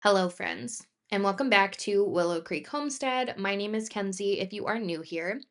Hello, friends, and welcome back to Willow Creek Homestead. My name is Kenzie if you are new here.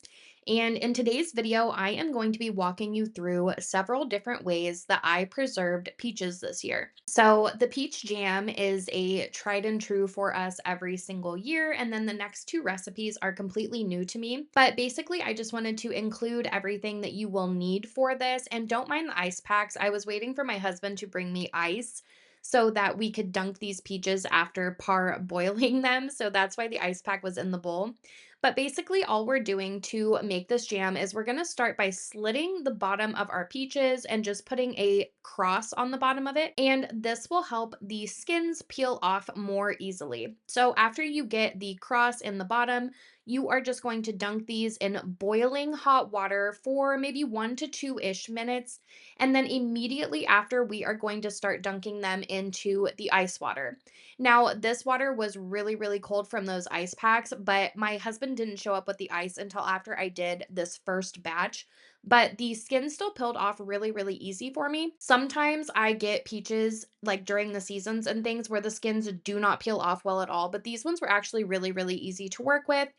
And in today's video, I am going to be walking you through several different ways that I preserved peaches this year. So, the peach jam is a tried and true for us every single year, and then the next two recipes are completely new to me. But basically, I just wanted to include everything that you will need for this, and don't mind the ice packs. I was waiting for my husband to bring me ice so that we could dunk these peaches after boiling them. So that's why the ice pack was in the bowl. But basically, all we're doing to make this jam is we're going to start by slitting the bottom of our peaches and just putting a cross on the bottom of it. And this will help the skins peel off more easily. So after you get the cross in the bottom, you are just going to dunk these in boiling hot water for maybe 1 to 2-ish minutes. And then immediately after, we are going to start dunking them into the ice water. Now, this water was really, really cold from those ice packs, but my husband didn't show up with the ice until after I did this first batch. But the skin still peeled off really, really easy for me. Sometimes I get peaches like during the seasons and things where the skins do not peel off well at all, but these ones were actually really, really easy to work with.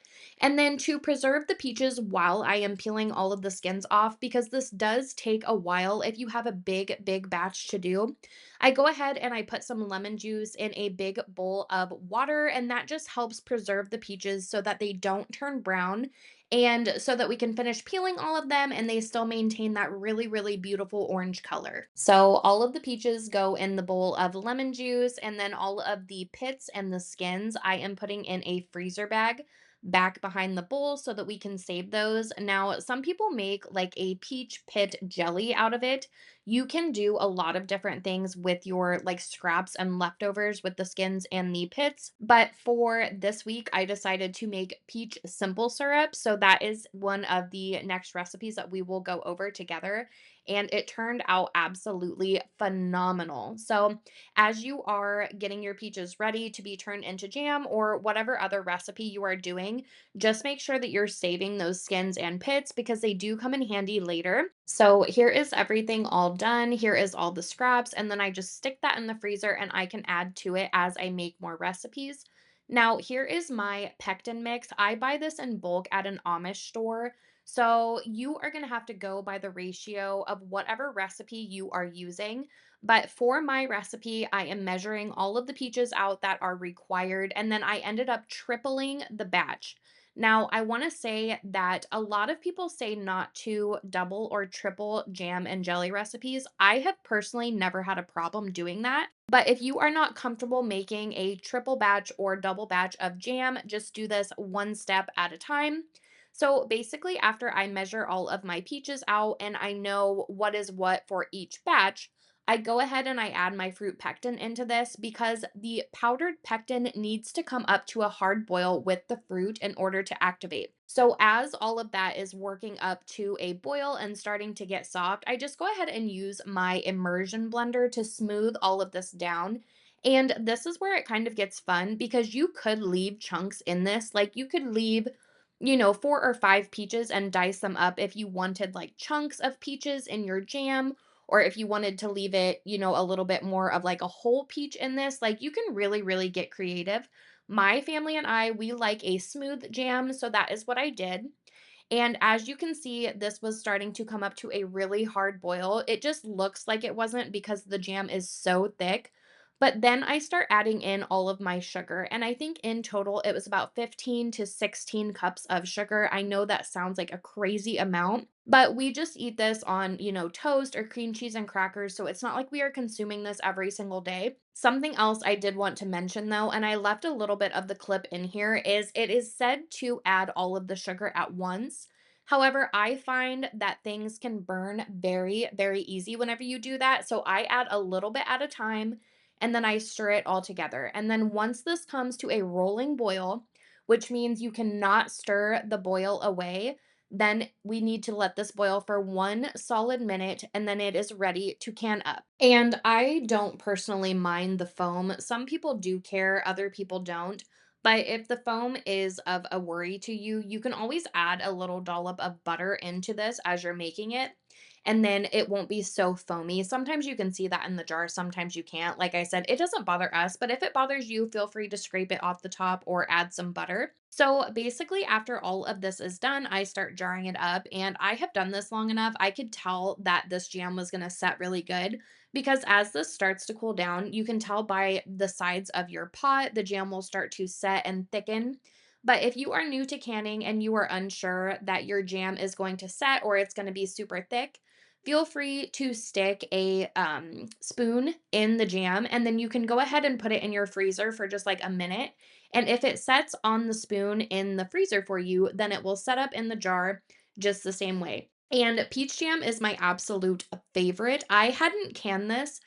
And then to preserve the peaches while I am peeling all of the skins off, because this does take a while if you have a big, big batch to do, I go ahead and I put some lemon juice in a big bowl of water, and that just helps preserve the peaches so that they don't turn brown and so that we can finish peeling all of them and they still maintain that really, really beautiful orange color. So all of the peaches go in the bowl of lemon juice, and then all of the pits and the skins I am putting in a freezer bag back behind the bowl so that we can save those. Now, some people make like a peach pit jelly out of it. You can do a lot of different things with your like scraps and leftovers with the skins and the pits. But for this week, I decided to make peach simple syrup. So that is one of the next recipes that we will go over together. And it turned out absolutely phenomenal. So, as you are getting your peaches ready to be turned into jam or whatever other recipe you are doing, just make sure that you're saving those skins and pits because they do come in handy later. So here is everything all done. Here is all the scraps, and then I just stick that in the freezer and I can add to it as I make more recipes. Now, here is my pectin mix. I buy this in bulk at an Amish store. So you are going to have to go by the ratio of whatever recipe you are using. But for my recipe, I am measuring all of the peaches out that are required, and then I ended up tripling the batch. Now, I want to say that a lot of people say not to double or triple jam and jelly recipes. I have personally never had a problem doing that. But if you are not comfortable making a triple batch or double batch of jam, just do this one step at a time. So basically, after I measure all of my peaches out and I know what is what for each batch, I go ahead and I add my fruit pectin into this because the powdered pectin needs to come up to a hard boil with the fruit in order to activate. So as all of that is working up to a boil and starting to get soft, I just go ahead and use my immersion blender to smooth all of this down. And this is where it kind of gets fun because you could leave chunks in this. Like you could leave 4 or 5 peaches and dice them up if you wanted like chunks of peaches in your jam, or if you wanted to leave it, a little bit more of like a whole peach in this. Like you can really, really get creative. My family and I, we like a smooth jam, so that is what I did. And as you can see, this was starting to come up to a really hard boil. It just looks like it wasn't because the jam is so thick. But then I start adding in all of my sugar. And I think in total it was about 15 to 16 cups of sugar. I know that sounds like a crazy amount, but we just eat this on, toast or cream cheese and crackers. So it's not like we are consuming this every single day. Something else I did want to mention though, and I left a little bit of the clip in here, is it is said to add all of the sugar at once. However, I find that things can burn very, very easy whenever you do that. So I add a little bit at a time and then I stir it all together. And then once this comes to a rolling boil, which means you cannot stir the boil away, then we need to let this boil for 1 solid minute and then it is ready to can up. And I don't personally mind the foam. Some people do care, other people don't. But if the foam is of a worry to you, you can always add a little dollop of butter into this as you're making it, and then it won't be so foamy. Sometimes you can see that in the jar, sometimes you can't. Like I said, it doesn't bother us, but if it bothers you, feel free to scrape it off the top or add some butter. So basically, after all of this is done, I start jarring it up, and I have done this long enough. I could tell that this jam was going to set really good because as this starts to cool down, you can tell by the sides of your pot, the jam will start to set and thicken. But if you are new to canning and you are unsure that your jam is going to set or it's going to be super thick, feel free to stick a spoon in the jam, and then you can go ahead and put it in your freezer for just like a minute. And if it sets on the spoon in the freezer for you, then it will set up in the jar just the same way. And peach jam is my absolute favorite. I hadn't canned this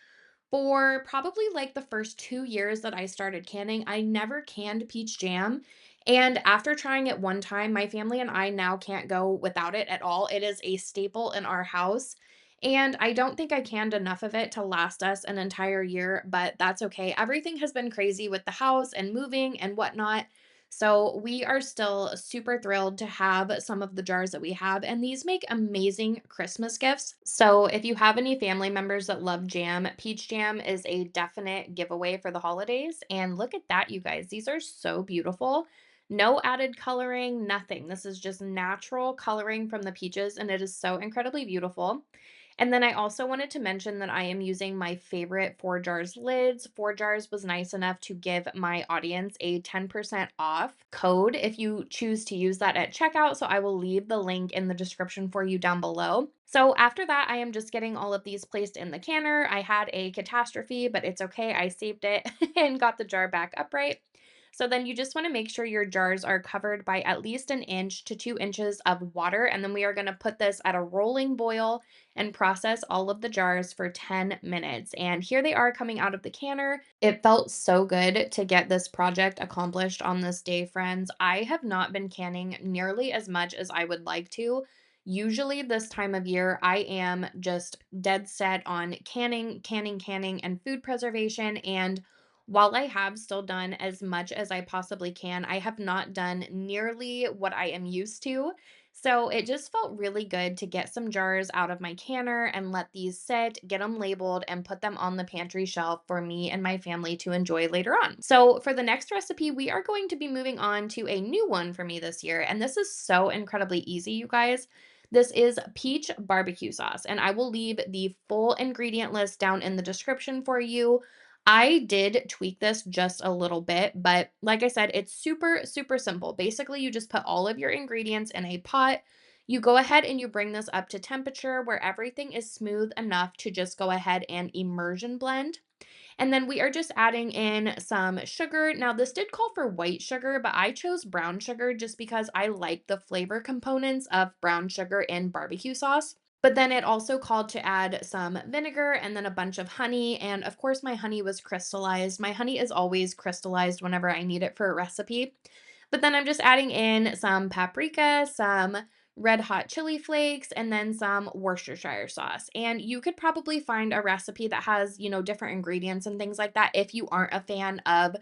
for probably like the first 2 years that I started canning. I never canned peach jam, and after trying it one time, my family and I now can't go without it at all. It is a staple in our house, and I don't think I canned enough of it to last us an entire year, but that's okay. Everything has been crazy with the house and moving and whatnot, so we are still super thrilled to have some of the jars that we have, and these make amazing Christmas gifts. So if you have any family members that love jam, peach jam is a definite giveaway for the holidays. And look at that, you guys. These are so beautiful. No added coloring, nothing. This is just natural coloring from the peaches, and it is so incredibly beautiful. And then I also wanted to mention that I am using my favorite ForJars lids. ForJars was nice enough to give my audience a 10% off code if you choose to use that at checkout. So I will leave the link in the description for you down below. So after that, I am just getting all of these placed in the canner. I had a catastrophe, but it's okay. I saved it and got the jar back upright. So then you just want to make sure your jars are covered by at least an inch to 2 inches of water. And then we are going to put this at a rolling boil and process all of the jars for 10 minutes. And here they are coming out of the canner. It felt so good to get this project accomplished on this day, friends. I have not been canning nearly as much as I would like to. Usually, this time of year, I am just dead set on canning, canning, canning, and food preservation. And while I have still done as much as I possibly can, I have not done nearly what I am used to. So it just felt really good to get some jars out of my canner and let these sit, get them labeled, and put them on the pantry shelf for me and my family to enjoy later on. So for the next recipe, we are going to be moving on to a new one for me this year. And this is so incredibly easy, you guys. This is peach barbecue sauce, and I will leave the full ingredient list down in the description for you. I did tweak this just a little bit, but like I said, it's super, super simple. Basically, you just put all of your ingredients in a pot. You go ahead and you bring this up to temperature where everything is smooth enough to just go ahead and immersion blend. And then we are just adding in some sugar. Now, this did call for white sugar, but I chose brown sugar just because I like the flavor components of brown sugar in barbecue sauce. But then it also called to add some vinegar and then a bunch of honey. And of course, my honey was crystallized. My honey is always crystallized whenever I need it for a recipe. But then I'm just adding in some paprika, some red hot chili flakes, and then some Worcestershire sauce. And you could probably find a recipe that has, different ingredients and things like that if you aren't a fan of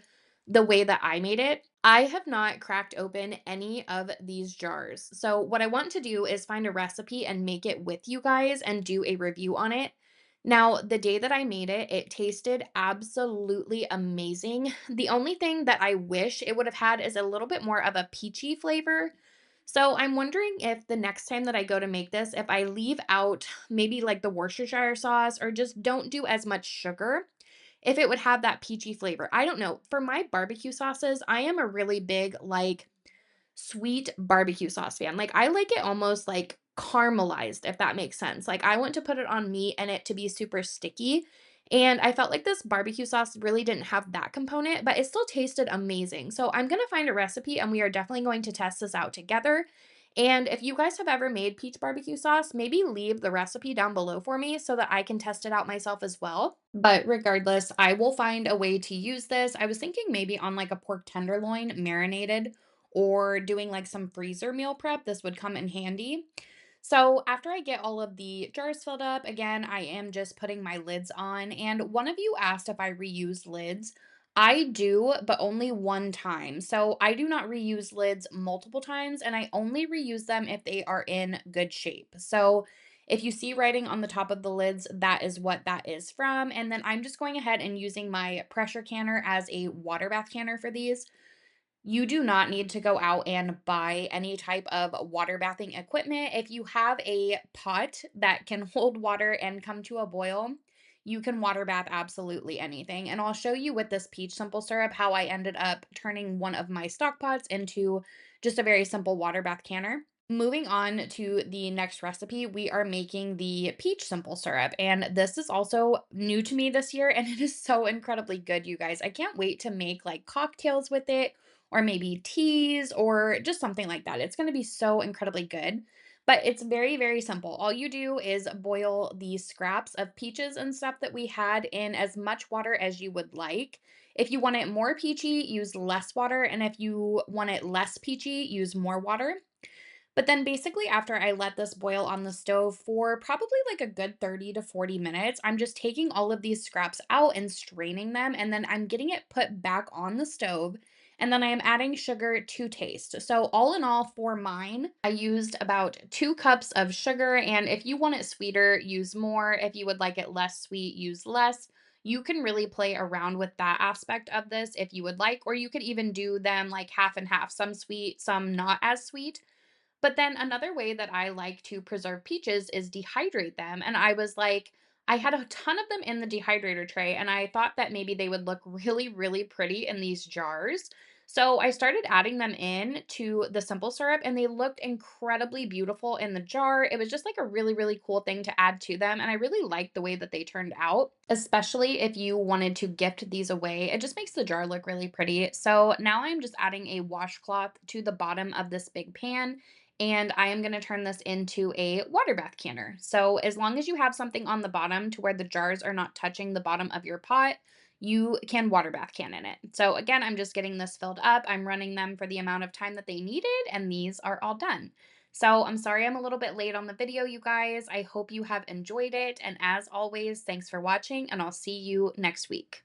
the way that I made it. I have not cracked open any of these jars. So, what I want to do is find a recipe and make it with you guys and do a review on it. Now, the day that I made it, it tasted absolutely amazing. The only thing that I wish it would have had is a little bit more of a peachy flavor. So I'm wondering if the next time that I go to make this, if I leave out maybe like the Worcestershire sauce or just don't do as much sugar, if it would have that peachy flavor. I don't know. For my barbecue sauces, I am a really big like sweet barbecue sauce fan. Like, I like it almost like caramelized, if that makes sense. Like, I want to put it on meat and it to be super sticky. And I felt like this barbecue sauce really didn't have that component, but it still tasted amazing. So I'm going to find a recipe and we are definitely going to test this out together. And if you guys have ever made peach barbecue sauce, maybe leave the recipe down below for me so that I can test it out myself as well. But regardless, I will find a way to use this. I was thinking maybe on like a pork tenderloin marinated or doing like some freezer meal prep. This would come in handy. So after I get all of the jars filled up, again, I am just putting my lids on. And one of you asked if I reuse lids. I do, but only one time. So I do not reuse lids multiple times, and I only reuse them if they are in good shape. So if you see writing on the top of the lids, that is what that is from. And then I'm just going ahead and using my pressure canner as a water bath canner for these. You do not need to go out and buy any type of water bathing equipment. If you have a pot that can hold water and come to a boil, you can water bath absolutely anything. And I'll show you with this peach simple syrup how I ended up turning one of my stock pots into just a very simple water bath canner. Moving on to the next recipe, we are making the peach simple syrup. And this is also new to me this year, and it is so incredibly good, you guys. I can't wait to make like cocktails with it or maybe teas or just something like that. It's going to be so incredibly good. But it's very, very simple. All you do is boil the scraps of peaches and stuff that we had in as much water as you would like. If you want it more peachy, use less water. And if you want it less peachy, use more water. But then basically after I let this boil on the stove for probably like a good 30 to 40 minutes, I'm just taking all of these scraps out and straining them, and then I'm getting it put back on the stove. And then I am adding sugar to taste. So all in all for mine, I used about 2 cups of sugar. And if you want it sweeter, use more. If you would like it less sweet, use less. You can really play around with that aspect of this if you would like, or you could even do them like half and half, some sweet, some not as sweet. But then another way that I like to preserve peaches is dehydrate them. And I was like, I had a ton of them in the dehydrator tray, and I thought that maybe they would look really, really pretty in these jars. So I started adding them in to the simple syrup, and they looked incredibly beautiful in the jar. It was just like a really, really cool thing to add to them. And I really liked the way that they turned out, especially if you wanted to gift these away. It just makes the jar look really pretty. So now I'm just adding a washcloth to the bottom of this big pan, and I am going to turn this into a water bath canner. So as long as you have something on the bottom to where the jars are not touching the bottom of your pot, you can water bath can in it. So again, I'm just getting this filled up. I'm running them for the amount of time that they needed, and these are all done. So I'm sorry I'm a little bit late on the video, you guys. I hope you have enjoyed it. And as always, thanks for watching, and I'll see you next week.